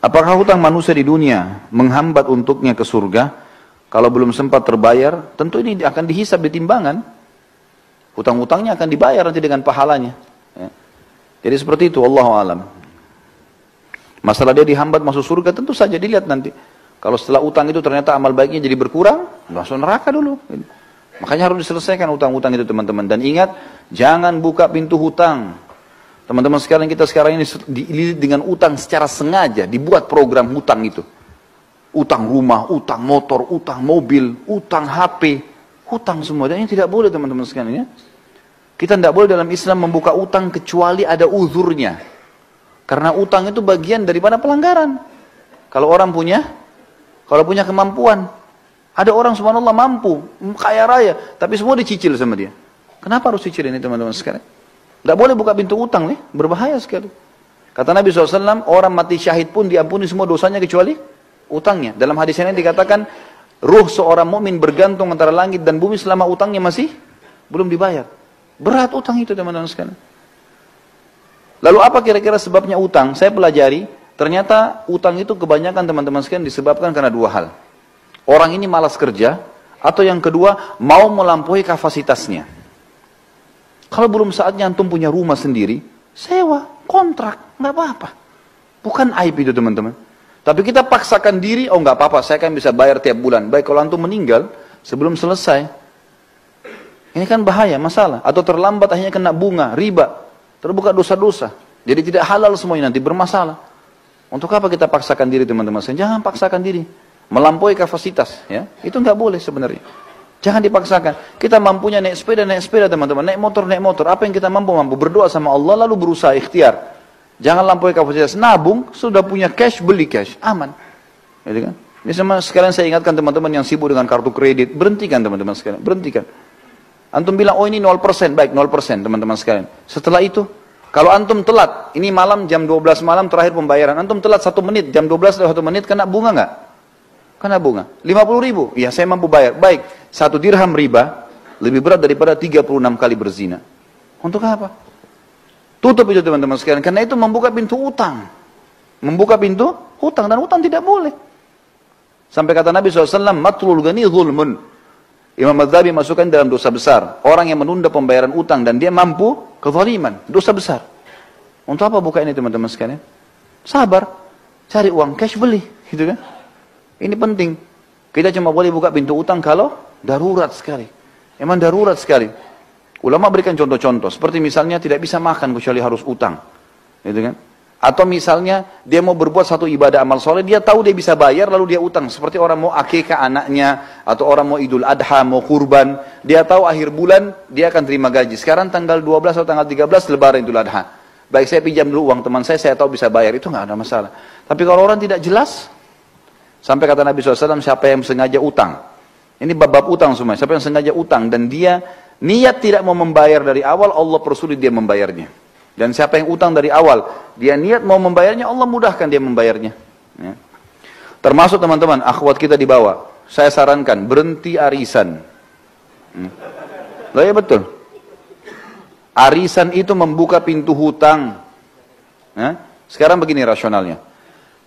Apakah hutang manusia di dunia menghambat untuknya ke surga? Kalau belum sempat terbayar, tentu ini akan dihisab di timbangan. Hutang-hutangnya akan dibayar nanti dengan pahalanya. Ya. Jadi seperti itu, wallahu alam. Masalah dia dihambat masuk surga, tentu saja dilihat nanti. Kalau setelah utang itu ternyata amal baiknya jadi berkurang, masuk neraka dulu. Makanya harus diselesaikan utang-utang itu teman-teman. Dan ingat, jangan buka pintu hutang. Teman-teman sekalian, kita sekarang ini dililit dengan utang secara sengaja, dibuat program hutang itu. Utang rumah, utang motor, utang mobil, utang HP, hutang semua. Dan ini tidak boleh teman-teman sekalian ya. Kita tidak boleh dalam Islam membuka utang kecuali ada uzurnya. Karena utang itu bagian daripada pelanggaran. Kalau orang punya kemampuan. Ada orang subhanallah mampu, kaya raya, tapi semua dicicil sama dia. Kenapa harus cicil ini teman-teman sekalian? Tidak boleh buka pintu utang nih, berbahaya sekali. Kata Nabi SAW, orang mati syahid pun diampuni semua dosanya kecuali utangnya. Dalam hadis ini dikatakan, ruh seorang mukmin bergantung antara langit dan bumi selama utangnya masih belum dibayar. Berat utang itu teman-teman sekalian. Lalu apa kira-kira sebabnya utang? Saya pelajari, ternyata utang itu kebanyakan teman-teman sekalian disebabkan karena dua hal. Orang ini malas kerja, atau yang kedua, mau melampaui kapasitasnya. Kalau belum saatnya antum punya rumah sendiri, sewa, kontrak, nggak apa-apa. Bukan aib itu teman-teman. Tapi kita paksakan diri, oh nggak apa-apa, saya kan bisa bayar tiap bulan. Baik kalau antum meninggal, sebelum selesai. Ini kan bahaya, masalah. Atau terlambat akhirnya kena bunga, riba. Terbuka dosa-dosa. Jadi tidak halal semuanya nanti, bermasalah. Untuk apa kita paksakan diri teman-teman? Jangan paksakan diri. Melampaui kapasitas. Ya, itu nggak boleh sebenarnya. Jangan dipaksakan. Kita mampunya naik sepeda teman-teman. Naik motor. Apa yang kita mampu. Berdoa sama Allah lalu berusaha ikhtiar. Jangan lampaui kapasitas. Nabung, sudah punya cash, beli cash. Aman. Gitu kan? Ini sama sekalian saya ingatkan teman-teman yang sibuk dengan kartu kredit. Berhentikan teman-teman sekalian. Berhentikan. Antum bilang, oh ini 0%. Baik, 0% teman-teman sekalian. Setelah itu, kalau antum telat. Ini malam jam 12 malam terakhir pembayaran. Antum telat 1 menit. Jam 12 lewat 1 menit kena bunga nggak? Kena bunga. 50.000. Ya saya mampu bayar. Baik. 1 dirham riba lebih berat daripada 36 kali berzina. Untuk apa? Tutup itu teman-teman sekalian. Karena itu membuka pintu utang. Membuka pintu hutang. Dan hutang tidak boleh. Sampai kata Nabi SAW, matlul ghani zulmun. Imam Madzhabi masukkan dalam dosa besar. Orang yang menunda pembayaran utang dan dia mampu kezaliman. Dosa besar. Untuk apa buka ini teman-teman sekalian? Sabar. Cari uang cash beli. Gitu kan? Ini penting. Kita cuma boleh buka pintu utang kalau darurat sekali. Memang darurat sekali. Ulama berikan contoh-contoh. Seperti misalnya tidak bisa makan kecuali harus utang. Gitu kan? Atau misalnya dia mau berbuat satu ibadah amal soleh. Dia tahu dia bisa bayar lalu dia utang. Seperti orang mau akikah anaknya. Atau orang mau idul adha, mau kurban. Dia tahu akhir bulan dia akan terima gaji. Sekarang tanggal 12 atau tanggal 13 lebaran idul adha. Baik saya pinjam dulu uang teman saya tahu bisa bayar. Itu nggak ada masalah. Tapi kalau orang tidak jelas. Sampai kata Nabi SAW, siapa yang sengaja utang. Ini bab-bab utang semua. Siapa yang sengaja utang dan dia niat tidak mau membayar dari awal, Allah persulit dia membayarnya. Dan siapa yang utang dari awal, dia niat mau membayarnya, Allah mudahkan dia membayarnya. Ya. Termasuk teman-teman, akhwat kita di bawah. Saya sarankan, berhenti arisan. Loh ya betul. Arisan itu membuka pintu hutang. Ya. Sekarang begini rasionalnya.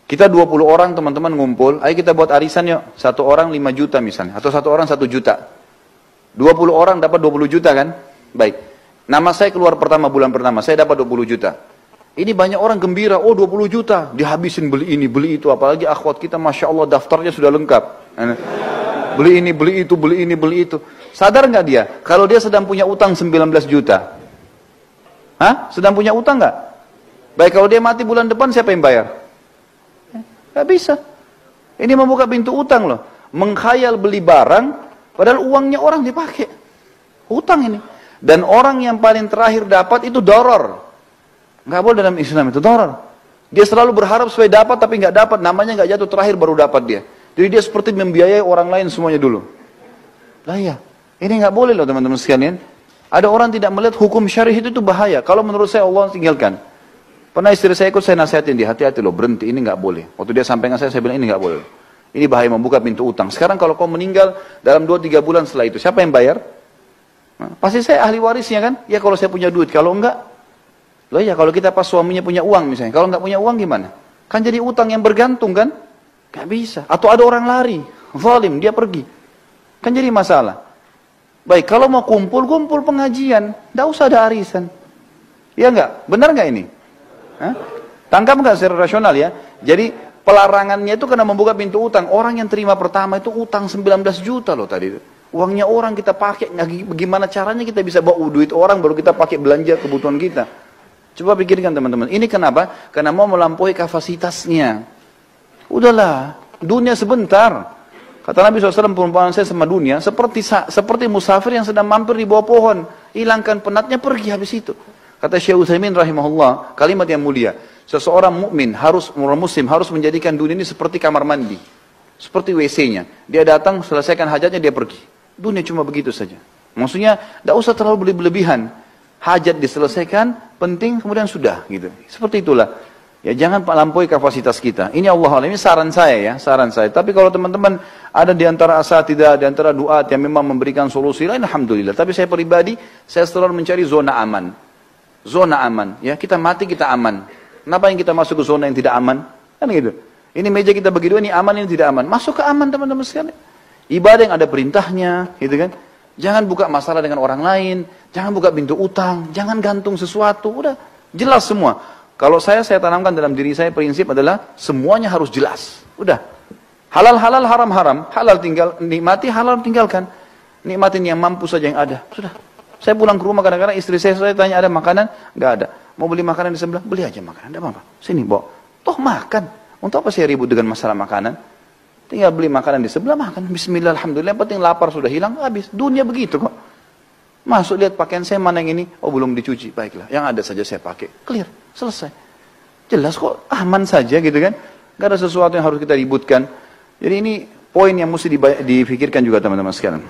Kita 20 orang teman-teman ngumpul, ayo kita buat arisan yuk. 1 orang 5 juta misalnya, atau 1 orang 1 juta. 20 orang dapat 20 juta kan? Baik. Nama saya keluar pertama, bulan pertama, saya dapat 20 juta. Ini banyak orang gembira, oh 20 juta, dihabisin beli ini, beli itu. Apalagi akhwat kita, Masya Allah daftarnya sudah lengkap. Beli ini, beli itu, beli ini, beli itu. Sadar nggak dia? Kalau dia sedang punya utang 19 juta. Hah? Sedang punya utang nggak? Baik, kalau dia mati bulan depan, siapa yang bayar? Gak bisa. Ini membuka pintu utang loh. Mengkhayal beli barang, padahal uangnya orang dipakai. Hutang ini. Dan orang yang paling terakhir dapat itu doror. Gak boleh dalam Islam itu doror. Dia selalu berharap supaya dapat, tapi gak dapat. Namanya gak jatuh, terakhir baru dapat dia. Jadi dia seperti membiayai orang lain semuanya dulu. Lah ya, ini gak boleh loh teman-teman sekalian. Ada orang tidak melihat hukum syarih itu bahaya. Kalau menurut saya Allah tinggalkan. Pernah istri saya ikut, saya nasihatin dia, hati-hati loh, berhenti, ini nggak boleh. Waktu dia sampaikan saya bilang ini nggak boleh. Ini bahaya membuka pintu utang. Sekarang kalau kau meninggal dalam 2-3 bulan setelah itu, siapa yang bayar? Nah, pasti saya ahli warisnya kan? Ya kalau saya punya duit, kalau enggak, loh ya kalau kita pas suaminya punya uang misalnya, kalau nggak punya uang gimana? Kan jadi utang yang bergantung kan? Gak bisa. Atau ada orang lari, zalim, dia pergi. Kan jadi masalah. Baik, kalau mau kumpul pengajian. Nggak usah ada arisan. Ya enggak? Benar nggak ini? Hah? Tangkap nggak secara rasional ya? Jadi pelarangannya itu karena membuka pintu utang. Orang yang terima pertama itu utang 19 juta loh tadi. Uangnya orang kita pakai. Bagaimana caranya kita bisa bawa duit orang baru kita pakai belanja kebutuhan kita? Coba pikirkan teman-teman. Ini kenapa? Karena mau melampaui kapasitasnya. Udahlah, dunia sebentar. Kata Nabi SAW, perumpamaan saya sama dunia seperti musafir yang sedang mampir di bawah pohon. Hilangkan penatnya, pergi habis itu. Kata Syekh Utsaimin rahimahullah, kalimat yang mulia. Seseorang mukmin orang muslim harus menjadikan dunia ini seperti kamar mandi. Seperti WC-nya. Dia datang, selesaikan hajatnya, dia pergi. Dunia cuma begitu saja. Maksudnya, tidak usah terlalu berlebihan. Hajat diselesaikan, penting, kemudian sudah. Gitu. Seperti itulah. Ya jangan melampaui kapasitas kita. Ini Allah ini saran saya ya, saran saya. Tapi kalau teman-teman ada di antara asatidzah, di antara duat yang memang memberikan solusi lain, alhamdulillah. Tapi saya pribadi, saya selalu mencari zona aman. Zona aman, ya kita mati kita aman. Kenapa yang kita masuk ke zona yang tidak aman? Kan gitu. Ini meja kita bagi dua, ini aman, ini tidak aman. Masuk ke aman teman-teman sekalian. Ibadah yang ada perintahnya, gitu kan. Jangan buka masalah dengan orang lain, jangan buka pintu utang, jangan gantung sesuatu. Udah jelas semua. Kalau saya tanamkan dalam diri saya prinsip adalah semuanya harus jelas. Udah. Halal-halal, haram-haram. Halal tinggal nikmati, halal tinggalkan. Nikmatin yang mampu saja yang ada. Sudah. Saya pulang ke rumah kadang-kadang istri saya tanya ada makanan? Nggak ada. Mau beli makanan di sebelah? Beli aja makanan. Tidak apa-apa. Sini bawa. Toh makan. Untuk apa saya ribut dengan masalah makanan? Tinggal beli makanan di sebelah, makan. Bismillah, alhamdulillah. Yang penting lapar sudah hilang, habis. Dunia begitu kok. Masuk lihat pakaian saya mana yang ini. Oh belum dicuci. Baiklah. Yang ada saja saya pakai. Clear. Selesai. Jelas kok, aman saja gitu kan. Gak ada sesuatu yang harus kita ributkan. Jadi ini poin yang mesti dipikirkan juga teman-teman sekalian.